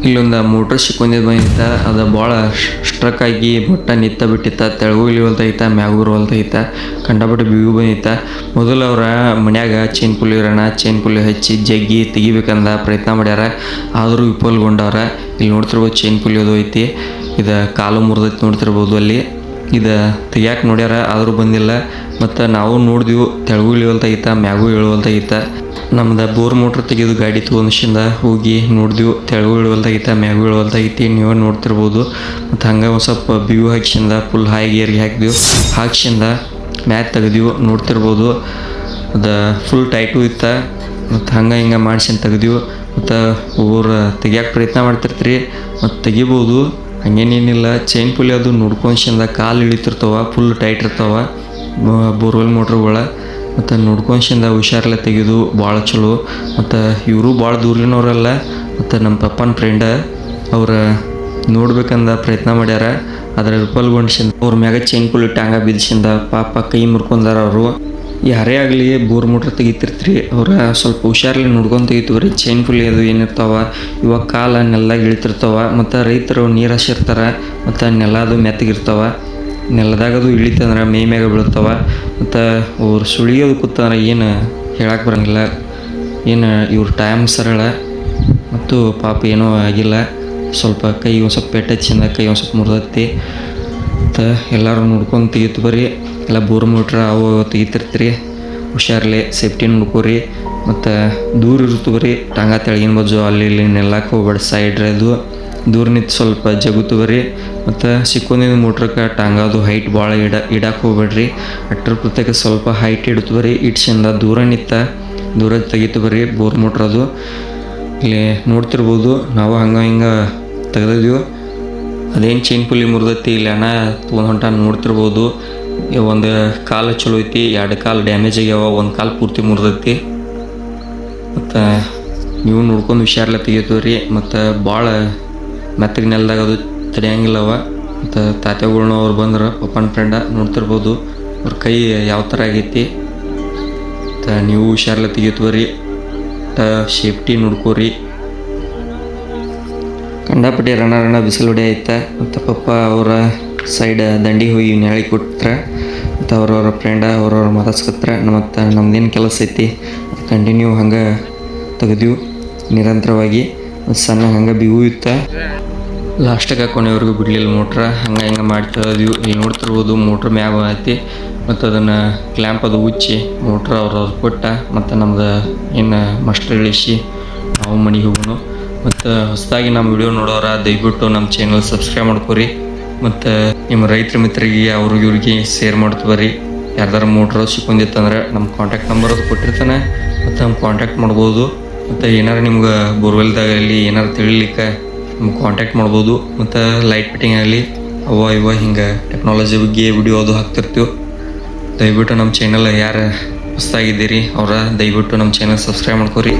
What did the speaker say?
ಇಲ್ಲೊಂದು ಮೋಟ್ರ್ ಸಿಕ್ಕೊಂಡಿದ್ದು ಬಂದಿತ್ತ ಅದು ಭಾಳ ಸ್ಟ್ರಕ್ ಆಗಿ ಬೊಟ್ಟ ನಿತ್ತ ಬಿಟ್ಟಿತ್ತ, ತೆಳಗೂ ಇಳಿವಲ್ತೈತ, ಮ್ಯಾಗೂ ಇರುವಲ್ತೈತ, ಕಂಡಪಟ್ಟು ಬಿಗೂ ಬಂದಿತ್ತ. ಮೊದಲು ಅವ್ರ ಮನ್ಯಾಗ ಚೈನ್ ಪುಲಿ ಹಚ್ಚಿ ಜಗ್ಗಿ ತೆಗಿಬೇಕಂದ ಪ್ರಯತ್ನ ಮಾಡ್ಯಾರ, ಆದರೂ ವಿಫಲಗೊಂಡವ್ರ. ಇಲ್ಲಿ ನೋಡ್ತಿರ್ಬೋದು ಚೈನ್ ಪುಲಿ ಅದು ಐತಿ, ಇದು ಕಾಲು ಮುರಿದೈತಿ ನೋಡ್ತಿರ್ಬೋದು. ಅಲ್ಲಿ ಇದು ತೆಗಿಯಾಕೆ ನೋಡ್ಯಾರ, ಆದರೂ ಬಂದಿಲ್ಲ. ಮತ್ತು ನಾವು ನೋಡಿದ್ವಿ, ತೆಳಗೂ ಇಳಿವಲ್ತೈತ, ಮ್ಯಾಗೂ ಇಳುವಲ್ತೈತ. ನಮ್ದು ಬೋರ್ ಮೋಟ್ರ್ ತೆಗೆದು ಗಾಡಿ ತೊಗೊಂಡ್ಸಿಂದ ಹೋಗಿ ನೋಡಿದ್ವಿ, ತೆಳಗೂ ಇಳುವಲ್ತಾಗೈತೆ, ಮ್ಯಾಗೂ ಇಳುವಲ್ತಾಗೈತಿ, ನೀವೇ ನೋಡ್ತಿರ್ಬೋದು. ಮತ್ತು ಹಂಗೆ ಒಂದು ಸ್ವಲ್ಪ ಬ್ಯೂ ಹಾಕ್ಸಿಂದ ಫುಲ್ ಹೈ ಗೇರ್ಗೆ ಹಾಕ್ಸಿಂದ ಮ್ಯಾತ್ ತೆಗೆದ್ವಿ, ನೋಡ್ತಿರ್ಬೋದು. ಅದು ಫುಲ್ ಟೈಟು ಇತ್ತು. ಮತ್ತು ಹಂಗೆ ಹಿಂಗೆ ಮಾಡ್ಸಿಂದ ತೆಗೆದ್ವಿ. ಮತ್ತು ಒಬ್ಬರು ತೆಗಿಯೋಕೆ ಪ್ರಯತ್ನ ಮಾಡ್ತಿರ್ತೀರಿ, ಮತ್ತು ತೆಗಿಬೋದು, ಹಂಗೇನೇನಿಲ್ಲ. ಚೈನ್ ಪುಲಿ ಅದು ನೋಡ್ಕೊಂಡ್ಸಿಂದ ಕಾಲು ಇಳಿತಿರ್ತಾವ, ಫುಲ್ ಟೈಟ್ ಇರ್ತಾವ ಬೋರ್ವೆಲ್ ಮೋಟ್ರುಗಳು. ಮತ್ತು ನೋಡ್ಕೊಂಡ್ಸಿಂದ ಹುಷಾರೆಲ್ಲ ತೆಗೆದು ಭಾಳ ಚಲೋ. ಮತ್ತು ಇವರು ಭಾಳ ದೂರಿನವರಲ್ಲ, ಮತ್ತು ನಮ್ಮ ಪಪ್ಪನ ಫ್ರೆಂಡ ಅವ್ರು ನೋಡ್ಬೇಕಂದ ಪ್ರಯತ್ನ ಮಾಡ್ಯಾರ, ಅದರ ವಿಫಲಗೊಂಡ್ಸಿಂದ ಅವ್ರ ಮ್ಯಾಗ ಚೈನ್ ಪುಲಿ ಟ್ಯಾಂಗ ಬಿದ್ದಿಸಿಂದ ಪಾಪ ಕೈ ಮುರ್ಕೊಂಡಾರ ಅವರು. ಯಾರೇ ಆಗಲಿ ಬೋರ್ ಮೋಟ್ರ್ ತೆಗಿತಿರ್ತೀರಿ, ಅವ್ರ ಸ್ವಲ್ಪ ಹುಷಾರಲ್ಲಿ ನೋಡ್ಕೊಂಡು ತೆಗಿತೀವ್ರಿ. ಚೈನ್ ಪುಲಿ ಅದು ಏನಿರ್ತಾವ ಇವಾಗ ಕಾಲ ನೆಲದಾಗ ಇಳಿತಿರ್ತಾವ. ಮತ್ತು ರೈತರು ನೀರು ಹಸಿರ್ತಾರೆ, ಮತ್ತು ನೆಲ ಅದು ಮೆತ್ತಗಿರ್ತಾವ. ನೆಲದಾಗದು ಇಳಿತಂದ್ರೆ ಮೈ ಮ್ಯಾಗ ಬೀಳ್ತಾವ. ಮತ್ತು ಅವ್ರು ಸುಳಿಯೋದು ಕೂತಂದ್ರೆ ಏನು ಹೇಳಕ್ಕೆ ಬರೋಂಗಿಲ್ಲ. ಏನು ಇವ್ರ ಟೈಮ್ ಸರಳ, ಮತ್ತು ಪಾಪ ಏನೂ ಆಗಿಲ್ಲ. ಸ್ವಲ್ಪ ಕೈ ಒಂದು ಸ್ವಲ್ಪ ಪೆಟ್ಟು ಹಚ್ಚಿಂದ ಕೈ ಒಂದು ಸ್ವಲ್ಪ ಮುರಿದತ್ತಿ. ಮತ್ತು ಎಲ್ಲರೂ ನೋಡ್ಕೊಂಡು ತೆಗಿತು ಬರ್ರಿ. ಎಲ್ಲ ಬೋರ್ ಮೋಟ್ರ್ ಅವು ತೆಗಿತಿರ್ತೀರಿ, ಹುಷಾರ್ಲಿ ಸೇಫ್ಟಿ ನೋಡ್ಕೋರಿ. ಮತ್ತು ದೂರ ಇರ್ತು ಬರ್ರಿ, ಟಾಂಗ ತೆಳಗಿನ ಬಾಜು ಅಲ್ಲಿ ಇಲ್ಲಿ ನೆಲ್ಲಕ್ಕೆ ಹೋಗ್ಬೇಡಿ, ಸೈಡ್ ಅದು ದೂರ ನಿಂತು ಸ್ವಲ್ಪ ಜಗುತ್ತು ಬರ್ರಿ. ಮತ್ತು ಸಿಕ್ಕೊಂಡಿದ್ದ ಮೋಟ್ರಕ್ಕೆ ಟಾಂಗದು ಹೈಟ್ ಭಾಳ ಇಡಕ್ಕೆ ಹೋಗ್ಬೇಡ್ರಿ. ಅಟ್ರ ಪ್ರತ್ಯೇಕ ಸ್ವಲ್ಪ ಹೈಟ್ ಇಡ್ತು ಬರ್ರಿ. ಇಡ್ಸಿಂದ ದೂರ ತೆಗಿತು ಬರ್ರಿ ಬೋರ್ ಮೋಟ್ರ್ ಅದು. ಇಲ್ಲಿ ನೋಡ್ತಿರ್ಬೋದು, ನಾವು ಹಂಗೆ ಹಿಂಗೆ ತೆಗೆದಿದ್ವಿ. ಅದೇನು ಚೈನ್ ಪುಲಿ ಮುರಿದೈತಿ ಇಲ್ಲಿ ಅಣ್ಣ ತೊಗೊಂಡು ಹೊಂಟ ನೋಡ್ತಿರ್ಬೋದು. ಒಂದು ಕಾಲು ಚಲೋ ಐತಿ, 2 ಕಾಲು ಡ್ಯಾಮೇಜ್ ಆಗ್ಯಾವ, 1 ಕಾಲು ಪೂರ್ತಿ ಮುರಿದೈತಿ. ಮತ್ತು ನೀವು ನೋಡ್ಕೊಂಡು ಹುಷಾರೆಲ್ಲ ತೆಗಿತೀವ್ರಿ. ಮತ್ತು ಭಾಳ ಮೆತ್ತಗೆ ನೆಲದಾಗ ಅದು ತಡೆಯಂಗಿಲ್ಲವ. ಮತ್ತು ತಾತ್ಯಾಗಳ್ನ ಅವ್ರು ಬಂದ್ರೆ ಪಪ್ಪನ ಫ್ರೆಂಡ ನೋಡ್ತಿರ್ಬೋದು, ಅವ್ರ ಕೈ ಯಾವ ಥರ ಆಗೈತಿ. ಮತ್ತು ನೀವು ಹುಷಾರೆಲ್ಲ ತೆಗಿತೀವ್ರಿ, ಸೇಫ್ಟಿ ನೋಡ್ಕೋರಿ. ಕಂಡಪಟ್ಟಿ ರಣ ಬಿಸಿಲು ಹೊಡೆ ಐತೆ. ಮತ್ತು ಪಪ್ಪ ಅವರ ಸೈಡ್ ದಂಡಿಗೆ ಹೋಗಿ ನೆಳಿ ಕೊಟ್ರೆ, ಮತ್ತು ಅವ್ರವ್ರ ಫ್ರೆಂಡ ಅವ್ರವ್ರ ಮಾತಾಡ್ಸ್ಕೊತಾರೆ. ಮತ್ತು ನಮ್ದೇನು ಕೆಲಸ ಐತಿ ಕಂಟಿನ್ಯೂ ಹಂಗೆ ತೆಗೆದ್ವಿ ನಿರಂತರವಾಗಿ. ಸಣ್ಣ ಹಂಗೆ ಬಿಗೂ ಇತ್ತು, ಲಾಸ್ಟಿಗೆ ಕೊನೆಯವರೆಗೂ ಬಿಡಲಿಲ್ಲ ಮೋಟ್ರ. ಹಂಗೆ ಹಿಂಗೆ ಮಾಡಿ ತೆಗೆದ್ವಿ. ಇಲ್ಲಿ ನೋಡ್ತಿರ್ಬೋದು ಮೋಟ್ರ್ ಮ್ಯಾಗ ಐತಿ. ಮತ್ತು ಅದನ್ನು ಕ್ಲ್ಯಾಂಪ್ ಅದು ಉಚ್ಚಿ ಮೋಟ್ರ್ ಅವ್ರವ್ರು ಕೊಟ್ಟ. ಮತ್ತು ನಮ್ದು ಏನು ಮಸ್ಟ್ರ್ ಇಳಿಸಿ ನಾವು ಮನೆಗೆ ಹೋಗೋಣ. ಮತ್ತು ಹೊಸದಾಗಿ ನಮ್ಮ ವಿಡಿಯೋ ನೋಡೋರ ದಯವಿಟ್ಟು ನಮ್ಮ ಚಾನಲ್ ಸಬ್ಸ್ಕ್ರೈಬ್ ಮಾಡ್ಕೊರಿ. ಮತ್ತು ನಿಮ್ಮ ರೈತರ ಮಿತ್ರರಿಗೆ ಇವ್ರಿಗೆ ಶೇರ್ ಮಾಡ್ತು ಬರ್ರಿ. ಯಾರ್ದಾರ ಮೋಟ್ರ್ ಸಿಕ್ಕೊಂಡಿತ್ತಂದ್ರೆ ನಮ್ಮ ಕಾಂಟ್ಯಾಕ್ಟ್ ನಂಬರ್ ಅದು ಕೊಟ್ಟಿರ್ತಾನೆ, ಮತ್ತು ನಮ್ಮ ಕಾಂಟ್ಯಾಕ್ಟ್ ಮಾಡ್ಬೋದು. ಮತ್ತು ಏನಾರು ನಿಮ್ಗೆ ಬೋರ್ವೆಲ್ದಾಗಲಿ ಏನಾರು ತಿಳಿಲಿಕ್ಕೆ ನಮ್ಗೆ ಕಾಂಟ್ಯಾಕ್ಟ್ ಮಾಡ್ಬೋದು. ಮತ್ತು ಲೈಟ್ ಫಿಟ್ಟಿಂಗ್ ಆಗಲಿ ಇವ ಹಿಂಗೆ ಟೆಕ್ನಾಲಜಿ ಬಗ್ಗೆ ವಿಡಿಯೋ ಅದು ಹಾಕ್ತಿರ್ತೀವಿ. ದಯವಿಟ್ಟು ನಮ್ಮ ಚಾನಲ್ ಯಾರು ಹೊಸದಾಗಿದ್ದೀರಿ ಅವರ ದಯವಿಟ್ಟು ನಮ್ಮ ಚಾನಲ್ ಸಬ್ಸ್ಕ್ರೈಬ್ ಮಾಡ್ಕೊರಿ.